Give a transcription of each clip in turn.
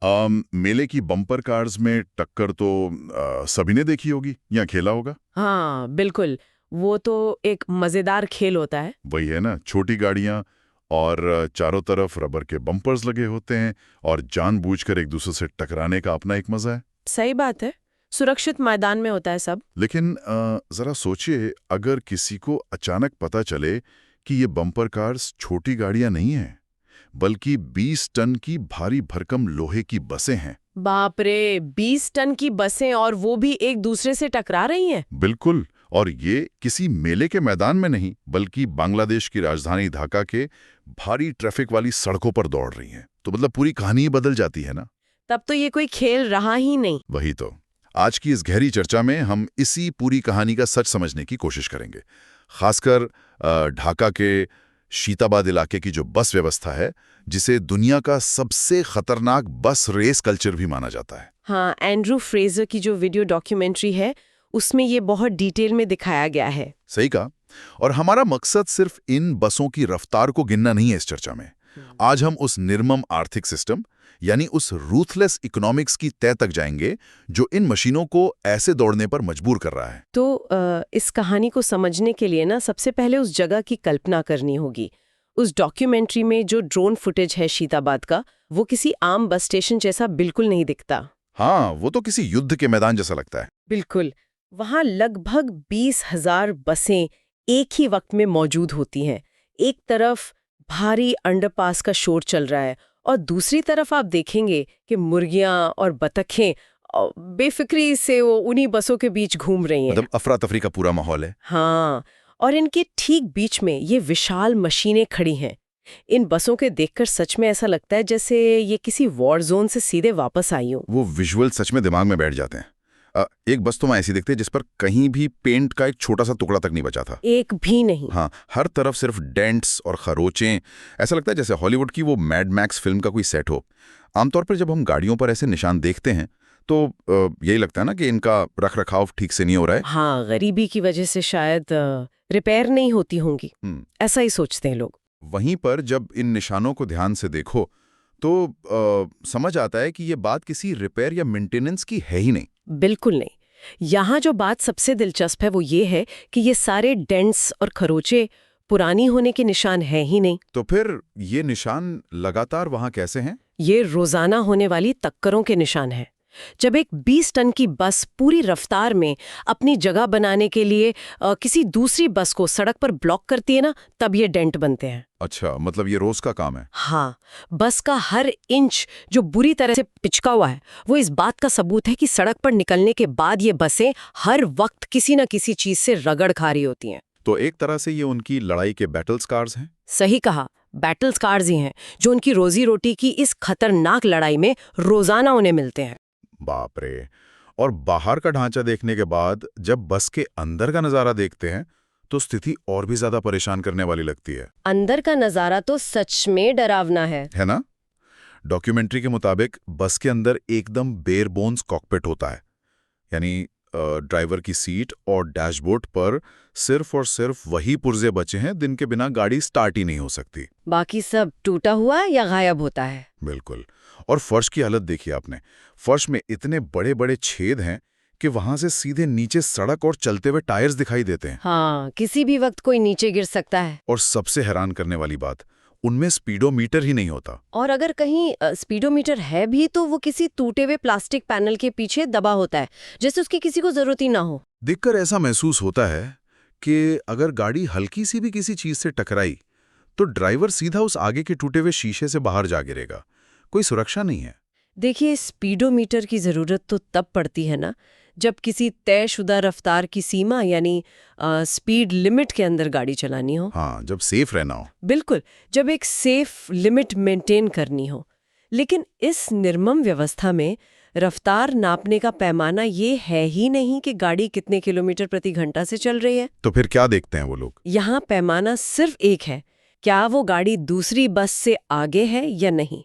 मेले की bumper cars में टक्कर तो सभी ने देखी होगी या खेला होगा। हाँ बिल्कुल। वो तो एक मजेदार खेल होता है। वही है ना, छोटी गाड़ियां और चारों तरफ रबर के बम्पर्स लगे होते हैं और जानबूझकर एक दूसरे से टकराने का अपना एक मजा है। सही बात है। सुरक्षित मैदान में होता है सब। लेकिन जरा सोचिए, अगर किसी को अचानक पता चले कि ये बम्पर कार्स छोटी गाड़ियां नहीं हैं, बल्कि 20 टन की भारी भरकम लोहे की बसें हैं। बाप रे, 20 टन की बसें और वो भी एक दूसरे से टकरा रही हैं। बिल्कुल, और ये किसी मेले के मैदान में नहीं, बल्कि बांग्लादेश की राजधानी ढाका के भारी ट्रैफिक वाली सड़कों पर दौड़ रही हैं। तो मतलब पूरी कहानी ही बदल जाती है ना। तब तो ये कोई खेल रहा ही नहीं। वही तो। आज की इस गहरी चर्चा में हम इसी पूरी कहानी का सच समझने की कोशिश करेंगे, खासकर ढाका के शीताबाद इलाके की जो बस व्यवस्था है, जिसे दुनिया का सबसे खतरनाक बस रेस कल्चर भी माना जाता है। हाँ, एंड्रू फ्रेजर की जो वीडियो डॉक्यूमेंट्री है उसमें ये बहुत डिटेल में दिखाया गया है। सही कहा। और हमारा मकसद सिर्फ इन बसों की रफ्तार को गिनना नहीं है इस चर्चा में। आज हम उस निर्मम आर्थिक सिस्टम, यानी उस रूथलेस इकोनॉमिक्स की तह तक जाएंगे जो इन मशीनों को ऐसे दौड़ने पर मजबूर कर रहा है। तो इस कहानी को समझने के लिए ना सबसे पहले उस जगह की कल्पना करनी होगी। उस डॉक्यूमेंट्री में जो ड्रोन फुटेज है शीताबाद का, वो किसी आम बस स्टेशन जैसा बिल्कुल नहीं दिखता। हाँ, वो तो किसी युद्ध के मैदान जैसा लगता है। बिल्कुल। वहाँ लगभग 20,000 बसें एक ही वक्त में मौजूद होती हैं। एक तरफ भारी अंडरपास का शोर चल रहा है और दूसरी तरफ आप देखेंगे कि मुर्गियां और बतखें बेफिक्री से वो उन्हीं बसों के बीच घूम रही हैं। मतलब अफरा तफरी का पूरा माहौल है। हाँ, और इनके ठीक बीच में ये विशाल मशीनें खड़ी हैं। इन बसों के देखकर सच में ऐसा लगता है जैसे ये किसी वॉर जोन से सीधे वापस आई हो। वो विजुअल सच में दिमाग में बैठ जाते हैं। एक बस तो मैं ऐसी दिखती है जिस पर कहीं भी पेंट का एक छोटा सा टुकड़ा तक नहीं बचा था। एक भी नहीं। हाँ, हर तरफ सिर्फ डेंट्स और खरोचें। ऐसा लगता है जैसे हॉलीवुड की वो मैड मैक्स फिल्म का कोई सेट हो। आमतौर पर जब हम गाड़ियों पर ऐसे निशान देखते हैं तो यही लगता है ना कि इनका रख रखाव ठीक से नहीं हो रहा है। हाँ, गरीबी की वजह से शायद रिपेयर नहीं होती होंगी, ऐसा ही सोचते हैं लोग। वहीं पर जब इन निशानों को ध्यान से देखो तो समझ आता है कि ये बात किसी रिपेयर या मेंटेनेंस की है ही नहीं। बिल्कुल नहीं। यहाँ जो बात सबसे दिलचस्प है वो ये है कि ये सारे डेंट्स और खरोचे पुरानी होने के निशान हैं ही नहीं। तो फिर ये निशान लगातार वहां कैसे हैं? ये रोजाना होने वाली टक्करों के निशान हैं। जब एक 20 टन की बस पूरी रफ्तार में अपनी जगह बनाने के लिए किसी दूसरी बस को सड़क पर ब्लॉक करती है ना, तब ये डेंट बनते हैं। अच्छा, मतलब ये रोज का काम है। हाँ, बस का हर इंच जो बुरी तरह से पिचका हुआ है वो इस बात का सबूत है कि सड़क पर निकलने के बाद ये बसें हर वक्त किसी न किसी चीज से रगड़ खा रही होती हैं। तो एक तरह से ये उनकी लड़ाई के बैटल स्कार्स हैं। सही कहा, बैटल स्कार्स ही हैं जो उनकी रोजी रोटी की इस खतरनाक लड़ाई में रोजाना उन्हें मिलते हैं। बाप रे। और बाहर का ढांचा देखने के बाद जब बस के अंदर का नजारा देखते हैं तो स्थिति और भी ज्यादा परेशान करने वाली लगती है। अंदर का नजारा तो सच में डरावना है ना? डॉक्यूमेंट्री के मुताबिक बस के अंदर एकदम बेयर बोन्स कॉकपिट होता है, यानी ड्राइवर की सीट और डैशबोर्ड पर सिर्फ और सिर्फ वही पुर्जे बचे हैं जिनके बिना गाड़ी स्टार्ट ही नहीं हो सकती। बाकी सब टूटा हुआ या गायब होता है। बिल्कुल। और फर्श की हालत देखिए आपने। फर्श में इतने बड़े बड़े छेद हैं कि वहां से सीधे नीचे सड़क और चलते हुए टायर्स दिखाई देते हैं। हाँ, किसी भी वक्त कोई नीचे गिर सकता है। और सबसे हैरान करने वाली बात, उनमें स्पीडोमीटर ही नहीं होता। और अगर कहीं स्पीडोमीटर है भी तो वो किसी टूटे हुए प्लास्टिक पैनल के पीछे दबा होता है, जैसे उसकी किसी को जरूरत ही ना हो। देखकर ऐसा महसूस होता है कि अगर गाड़ी हल्की सी भी किसी चीज से टकराई तो ड्राइवर सीधा उस आगे के टूटे हुए शीशे से बाहर जा गिरेगा। कोई सुरक्षा नहीं है। देखिए, स्पीडोमीटर की जरूरत तो तब पड़ती है ना जब किसी तयशुदा रफ्तार की सीमा यानी स्पीड लिमिट के अंदर गाड़ी चलानी हो। हाँ, जब सेफ रहना हो। बिल्कुल, जब एक सेफ लिमिट मेंटेन करनी हो। लेकिन इस निर्मम व्यवस्था में रफ्तार नापने का पैमाना ये है ही नहीं कि गाड़ी कितने किलोमीटर प्रति घंटा से चल रही है। तो फिर क्या देखते हैं वो लोग? यहाँ पैमाना सिर्फ एक है, क्या वो गाड़ी दूसरी बस से आगे है या नहीं।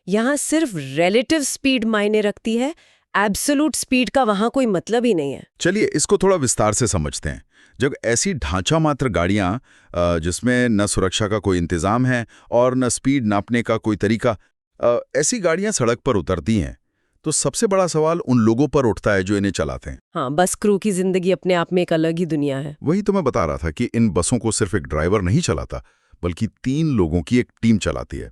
यहाँ सिर्फ रिलेटिव स्पीड मायने रखती है, एब्सोल्यूट स्पीड का वहां कोई मतलब ही नहीं है। चलिए इसको थोड़ा विस्तार से समझते हैं। जब ऐसी ढांचा मात्र गाड़ियां जिसमें न सुरक्षा का कोई इंतजाम है और न स्पीड नापने का कोई तरीका, ऐसी गाड़ियां सड़क पर उतरती हैं तो सबसे बड़ा सवाल उन लोगों पर उठता है जो इन्हें चलाते हैं। हाँ, बस क्रू की जिंदगी अपने आप में एक अलग ही दुनिया है। वही तो मैं बता रहा था कि इन बसों को सिर्फ एक ड्राइवर नहीं चलाता, बल्कि 3 लोगों की एक टीम चलाती है।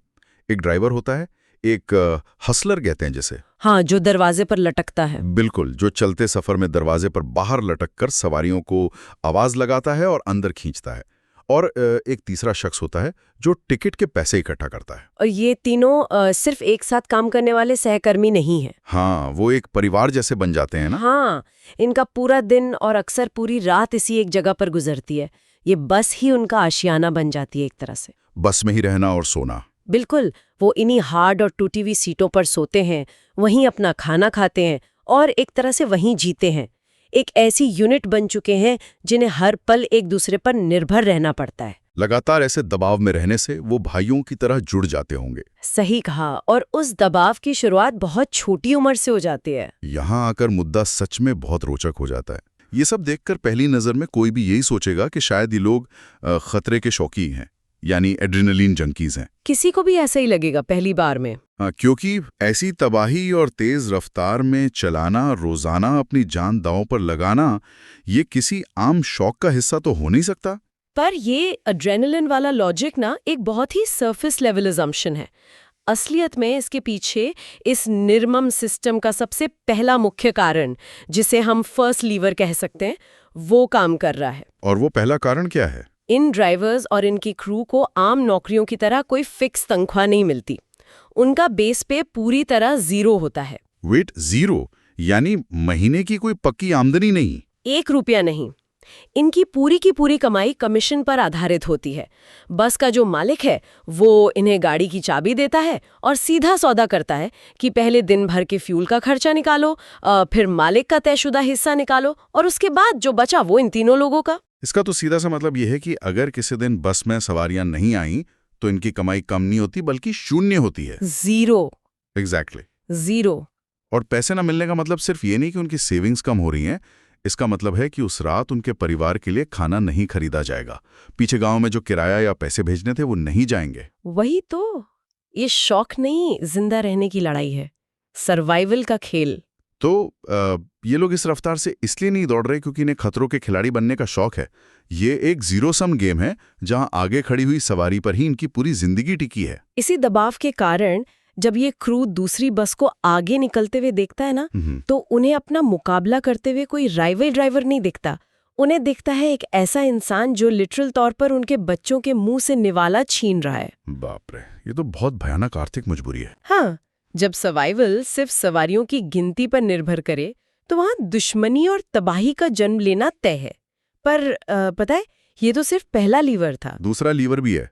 एक ड्राइवर होता है, एक हसलर कहते हैं जिसे। हाँ, जो दरवाजे पर लटकता है। बिल्कुल, जो चलते सफर में दरवाजे पर बाहर लटक कर सवारियों को आवाज लगाता है और अंदर खींचता है। और एक तीसरा शख्स होता है जो टिकट के पैसे इकट्ठा करता है। और ये तीनों सिर्फ एक साथ काम करने वाले सहकर्मी नहीं हैं। हाँ, वो एक परिवार जैसे बन जाते हैं ना। हाँ, इनका पूरा दिन और अक्सर पूरी रात इसी एक जगह पर गुजरती है। ये बस ही उनका आशियाना बन जाती है एक तरह से। बस में ही रहना और सोना। बिल्कुल, वो इन्हीं हार्ड और टूटी हुई सीटों पर सोते हैं, वहीं अपना खाना खाते हैं और एक तरह से वहीं जीते हैं। एक ऐसी यूनिट बन चुके हैं जिन्हें हर पल एक दूसरे पर निर्भर रहना पड़ता है। लगातार ऐसे दबाव में रहने से वो भाइयों की तरह जुड़ जाते होंगे। सही कहा, और उस दबाव की शुरुआत बहुत छोटी उम्र से हो जाती है। यहाँ आकर मुद्दा सच में बहुत रोचक हो जाता है। ये सब देखकर पहली नजर में कोई भी यही सोचेगा कि शायद ये लोग खतरे के शौकीन हैं, यानी एड्रेनलिन जंकीज हैं। किसी को भी ऐसा ही लगेगा पहली बार में। क्योंकि ऐसी तबाही और तेज रफ्तार में चलाना, रोजाना अपनी जान दांव पर लगाना, ये किसी आम शौक का हिस्सा तो हो नहीं सकता। पर ये एड्रेनलिन वाला लॉजिक ना एक बहुत ही सरफेस लेवल अजम्पशन है। असलियत में इसके पीछे इस निर्मम सिस्टम का सबसे पहला मुख्य कारण, जिसे हम फर्स्ट लीवर कह सकते हैं, वो काम कर रहा है। और वो पहला कारण क्या है? इन ड्राइवर्स और इनकी क्रू को आम नौकरियों की तरह कोई फिक्स तनख्वाह नहीं मिलती। उनका बेस पे पूरी तरह जीरो होता है। Wait, zero? यानी महीने की कोई पक्की आमदनी नहीं? 1 रुपया नहीं। इनकी पूरी की पूरी कमाई कमीशन पर आधारित होती है। बस का जो मालिक है वो इन्हें गाड़ी की चाबी देता है और सीधा सौदा करता है कि पहले दिन भर के फ्यूल का खर्चा निकालो, फिर मालिक का तयशुदा हिस्सा निकालो, और उसके बाद जो बचा वो इन तीनों लोगों का। इसका तो सीधा सा मतलब यह है कि अगर किसी दिन बस में सवारियां नहीं आईं तो इनकी कमाई कम नहीं होती बल्कि शून्य होती है। जीरो। एग्जैक्टली। जीरो। और पैसे ना मिलने का मतलब सिर्फ ये नहीं कि उनकी सेविंग्स कम हो रही हैं, इसका मतलब है कि उस रात उनके परिवार के लिए खाना नहीं खरीदा जाएगा। पीछे गांव में जो किराया या पैसे भेजने थे वो नहीं जाएंगे। वही तो, ये शौक नहीं, जिंदा रहने की लड़ाई है, सर्वाइवल का खेल। तो ये लोग इस रफ्तार से इसलिए नहीं दौड़ रहे क्योंकि इन्हें खतरों के खिलाड़ी बनने का शौक है। ये एक जीरो सम गेम है जहां आगे खड़ी हुई सवारी पर ही इनकी पूरी जिंदगी टिकी है। इसी दबाव के कारण जब ये क्रू दूसरी बस को आगे निकलते हुए देखता है ना, तो उन्हें अपना मुकाबला करते हुए कोई राइवल ड्राइवर नहीं दिखता। उन्हें दिखता है एक ऐसा इंसान जो लिटरल तौर पर उनके बच्चों के मुंह से निवाला छीन रहा है। बाप रे, ये तो बहुत भयानक आर्थिक मजबूरी है। हाँ, जब सर्वाइवल सिर्फ सवारियों की गिनती पर निर्भर करे तो वहां दुश्मनी और तबाही का जन्म लेना तय है। पर पता है, ये तो सिर्फ पहला लीवर था। दूसरा लीवर भी है।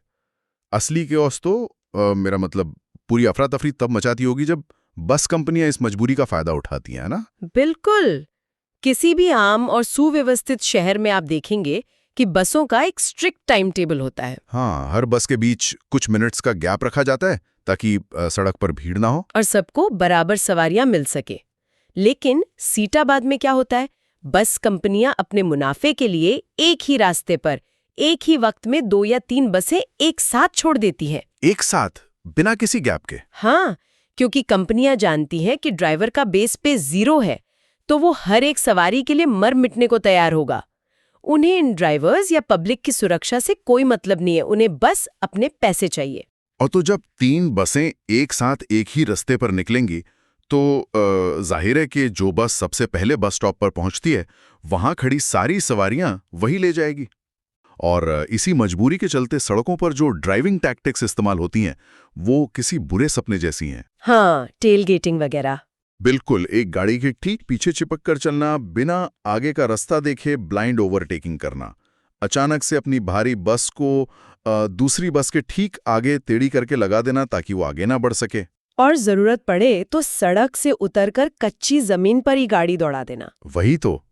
असली केओस तो मेरा मतलब पूरी अफरा तफरी तब मचाती होगी जब बस कंपनियां इस मजबूरी का फायदा उठाती हैं ना। बिल्कुल। किसी भी आम और सुव्यवस्थित शहर में आप देखेंगे कि बसों का एक स्ट्रिक्ट टाइम टेबल होता है। हाँ, हर बस के बीच कुछ मिनट्स का गैप रखा जाता है ताकि सड़क पर भीड़ ना हो और सबको बराबर सवारियां मिल सके। लेकिन सीटाबाद में क्या होता है, बस कंपनियां अपने मुनाफे के लिए एक ही रास्ते पर एक ही वक्त में 2 या 3 बसें एक साथ छोड़ देती हैं। एक साथ, बिना किसी गैप के? हाँ, क्योंकि कंपनियां जानती हैं कि ड्राइवर का बेस पे जीरो है, तो वो हर एक सवारी के लिए मर मिटने को तैयार होगा। उन्हें इन ड्राइवर्स या पब्लिक की सुरक्षा से कोई मतलब नहीं है, उन्हें बस अपने पैसे चाहिए। और तो जब 3 बसें एक साथ एक ही रास्ते पर निकलेंगी तो जाहिर है कि जो बस सबसे पहले बस स्टॉप पर पहुंचती है वहां खड़ी सारी सवारियां वही ले जाएगी। और इसी मजबूरी के चलते सड़कों पर जो ड्राइविंग टैक्टिक्स इस्तेमाल होती हैं वो किसी बुरे सपने जैसी हैं। हाँ, टेल गेटिंग वगैरह। बिल्कुल, एक गाड़ी के ठीक पीछे चिपक कर चलना, बिना आगे का रास्ता देखे ब्लाइंड ओवरटेकिंग करना, अचानक से अपनी भारी बस को दूसरी बस के ठीक आगे टेढ़ी करके लगा देना ताकि वो आगे ना बढ़ सके, और जरूरत पड़े तो सड़क से उतरकर कच्ची जमीन पर ही गाड़ी दौड़ा देना। वही तो,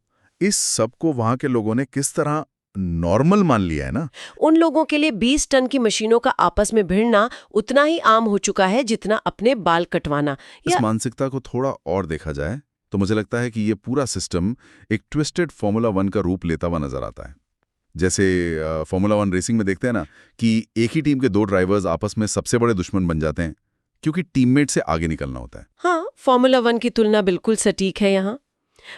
इस सब को वहां के लोगों ने किस तरह नॉर्मल मान लिया है ना। उन लोगों के लिए 20 टन की मशीनों का आपस में भिड़ना उतना ही आम हो चुका है जितना अपने बाल कटवाना। इस मानसिकता को थोड़ा और देखा जाए तो मुझे लगता है कि ये पूरा सिस्टम एक ट्विस्टेड फॉर्मूला 1 का रूप लेता हुआ नजर आता है। जैसे फॉर्मूला 1 रेसिंग में देखते हैं ना कि एक ही टीम के 2 ड्राइवर्स आपस में सबसे बड़े दुश्मन बन जाते हैं, क्योंकि टीममेट से आगे निकलना होता है। हाँ, फॉर्मूला 1 की तुलना बिल्कुल सटीक है यहाँ।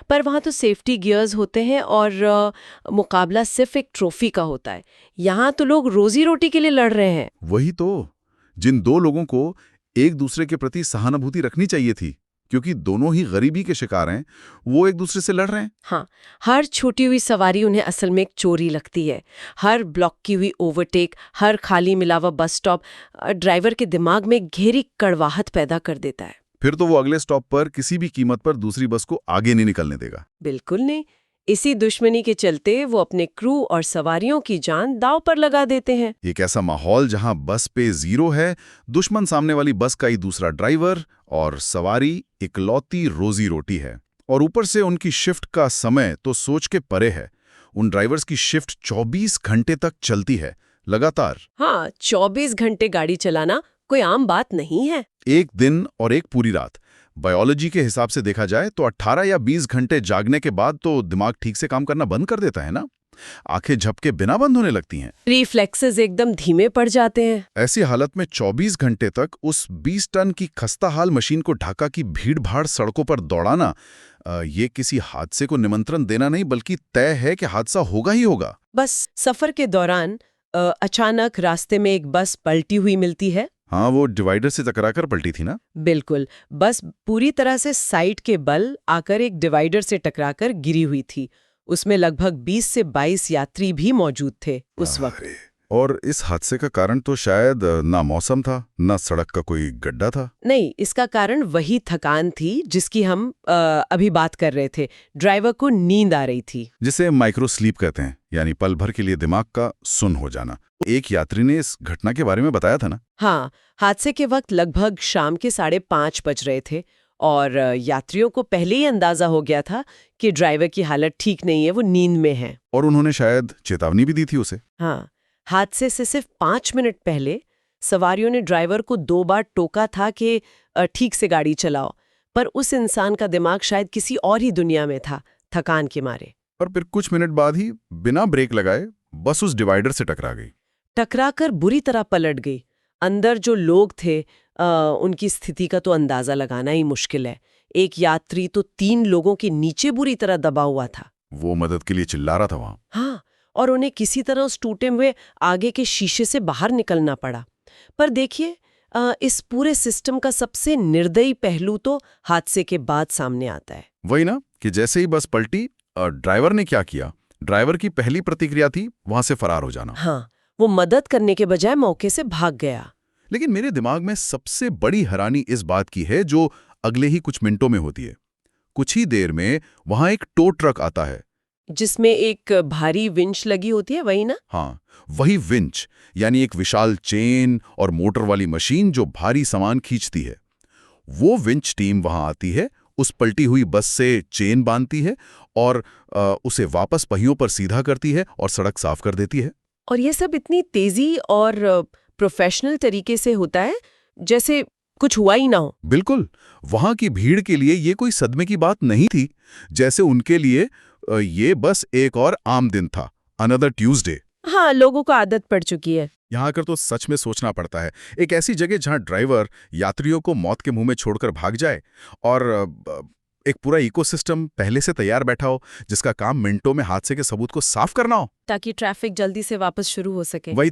पर वहाँ तो सेफ्टी गियर्स होते हैं और मुकाबला सिर्फ एक ट्रॉफी का होता है। यहाँ तो लोग रोजी रोटी के लिए लड़ रहे हैं। वही तो, जिन दो लोगों को एक दूसरे के प्रति सहानुभूति रखनी चाहिए थी, क्योंकि दोनों ही गरीबी के शिकार हैं, वो एक दूसरे से लड़ रहे हैं। हाँ, हर छोटी हुई सवारी उन्हें असल में एक चोरी लगती है। हर ब्लॉक की हुई ओवरटेक, हर खाली मिला हुआ बस स्टॉप ड्राइवर के दिमाग में गहरी कड़वाहट पैदा कर देता है। फिर तो वो अगले स्टॉप पर किसी भी कीमत पर दूसरी बस को आगे नहीं निकलने देगा। बिल्कुल नहीं। इसी दुश्मनी के चलते वो अपने क्रू और सवारियों की जान दांव पर लगा देते हैं। एक ऐसा माहौल जहां बस पे जीरो है, दुश्मन सामने वाली बस का ही दूसरा ड्राइवर और सवारी इकलौती रोजी रोटी है। और ऊपर से उनकी शिफ्ट का समय तो सोच के परे है। उन ड्राइवर्स की शिफ्ट 24 घंटे तक चलती है, लगातार। हाँ, 24 घंटे गाड़ी चलाना कोई आम बात नहीं है। एक दिन और एक पूरी रात। बायोलॉजी के हिसाब से देखा जाए तो 18 या 20 घंटे जागने के बाद तो दिमाग ठीक से काम करना बंद कर देता है ना। आंखें झपके बिना बंद होने लगती हैं। रिफ्लेक्सेस एकदम धीमे पड़ जाते हैं। ऐसी हालत में 24 घंटे तक उस 20 टन की खस्ताहाल मशीन को ढाका की भीड़-भाड़ सड़कों पर दौड़ाना, ये किसी हादसे को निमंत्रण देना नहीं, बल्कि तय है कि हादसा होगा ही होगा। बस सफर के दौरान अचानक रास्ते में एक बस पलटी हुई मिलती है। हाँ, वो डिवाइडर से टकराकर पलटी थी ना। बिल्कुल, बस पूरी तरह से साइड के बल आकर एक डिवाइडर से टकराकर गिरी हुई थी। उसमें लगभग 20 से 22 यात्री भी मौजूद थे उस वक्त। और इस हादसे का कारण तो शायद ना मौसम था, ना सड़क का कोई गड्ढा था। नहीं, इसका कारण वही थकान थी जिसकी हम अभी बात कर रहे थे। ड्राइवर को नींद आ रही थी, जिसे माइक्रो स्लीप कहते हैं, यानी पल भर के लिए दिमाग का सुन्न हो जाना। एक यात्री ने इस घटना के बारे में बताया था ना। हाँ, हादसे के वक्त लगभग शाम के 5:30 बज रहे थे और यात्रियों को पहले ही अंदाजा हो गया था कि ड्राइवर की हालत ठीक नहीं है, वो नींद में है। और उन्होंने शायद चेतावनी भी दी थी उसे। हाँ, हादसे से सिर्फ 5 मिनट पहले सवारियों ने ड्राइवर को 2 बार टोका था कि ठीक से गाड़ी चलाओ, पर उस इंसान का दिमाग शायद किसी और ही दुनिया में था, थकान के मारे। और फिर कुछ मिनट बाद ही बिना ब्रेक लगाए बस उस डिवाइडर से टकरा गई। टकराकर बुरी तरह पलट गई। अंदर जो लोग थे उनकी स्थिति का तो अंदाजा लगाना ही मुश्किल है। एक यात्री तो 3 लोगों के नीचे बुरी तरह दबा हुआ था। वो मदद के लिए चिल्ला रहा था वहां। हाँ, और उन्हें किसी तरह उस टूटे हुए आगे के शीशे से बाहर निकलना पड़ा। पर देखिए, इस पूरे सिस्टम का सबसे निर्दयी पहलू तो हादसे के बाद सामने आता है। वही ना, कि जैसे ही बस पलटी, ड्राइवर ने क्या किया? ड्राइवर की पहली प्रतिक्रिया थी वहां से फरार हो जाना। हाँ, वो मदद करने के बजाय मौके से भाग गया। लेकिन मेरे दिमाग में सबसे बड़ी हैरानी इस बात की है जो अगले ही कुछ मिनटों में होती है। कुछ ही देर में वहां एक टो ट्रक आता है, जिसमें एक भारी विंच लगी होती है, वही ना? हाँ, वही विंच, यानी एक विशाल चेन और मोटर वाली मशीन जो भारी सामान खींचती है। वो विंच टीम वहां आती है, उस पलटी हुई बस से चेन बांधती है और उसे वापस पहियों पर सीधा करती है और सड़क साफ कर देती है। और ये सब इतनी तेजी और प्रोफेशनल तरीके से होता है जैसे कुछ हुआ ही ना हो। बिल्कुल, वहां की भीड़ के लिए ये कोई सदमे की बात नहीं थी। जैसे उनके लिए ये बस एक और आम दिन था, अनदर ट्यूसडे। हाँ, लोगों को आदत पड़ चुकी है। यहाँ आकर तो सच में सोचना पड़ता है, एक ऐसी जगह जहां ड्राइवर यात्रियों को मौत के मुंह में छोड़कर भाग जाए और एक पूरा इकोसिस्टम पहले से तैयार बैठा हो, जिसका काम मिनटों में हादसे के सबूत को साफ करना हो, ताकि ट्रैफिक जल्दी से वापस शुरू हो सके। वही